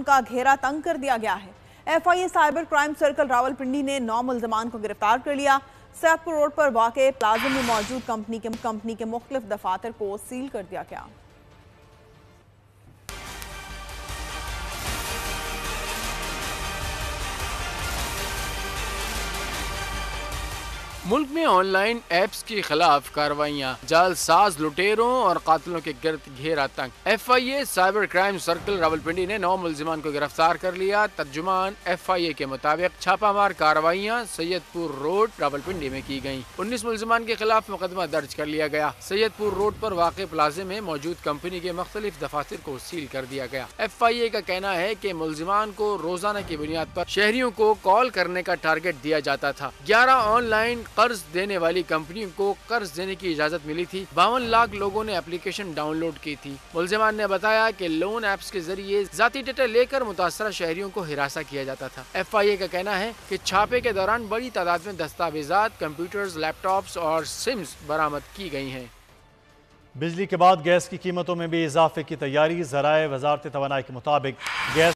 का घेरा तंग कर दिया गया है। FIA cyber crime circle Rawalpindi ने 9 मुल्जमान को गिरफ्तार कर लिया। सैदपुर रोड पर वाक़े प्लाजा में मौजूद कंपनी के मुख्तलिफ दफातर को सील कर दिया गया। मुल्क में ऑनलाइन ऐप्स के खिलाफ कार्रवाइयाँ, जालसाज लुटेरों और कातिलों के गिरद घेरा तंग। FIA cyber crime circle Rawalpindi ने 9 मुल्जिमान को गिरफ्तार कर लिया। तर्जुमान FIA के मुताबिक छापामार कार्रवाइयाँ सैयदपुर रोड रावलपिंडी में की गयी। 19 मुल्जिमान के खिलाफ मुकदमा दर्ज कर लिया गया। सैयदपुर रोड पर वाक़े प्लाजे में मौजूद कंपनी के मुख्तलिफ दफातर को सील कर दिया गया। FIA का कहना है कि मुल्जिमान को रोजाना की बुनियाद पर शहरियों को कॉल करने का टारगेट दिया जाता था। 11 ऑनलाइन कर्ज देने वाली कंपनियों को कर्ज देने की इजाजत मिली थी। 52 लाख लोगों ने एप्लीकेशन डाउनलोड की थी। मुल्जिमान ने बताया कि लोन ऐप्स के जरिए जाती डेटा लेकर मुतासरा शहरियों को हिरासा किया जाता था। FIA का कहना है कि छापे के दौरान बड़ी तादाद में दस्तावेजात, कंप्यूटर्स, लैपटॉप्स और सिम्स बरामद की गई हैं। बिजली के बाद गैस की कीमतों में भी इजाफे की तैयारी। ज़राए वज़ारत तवानाई के मुताबिक गैस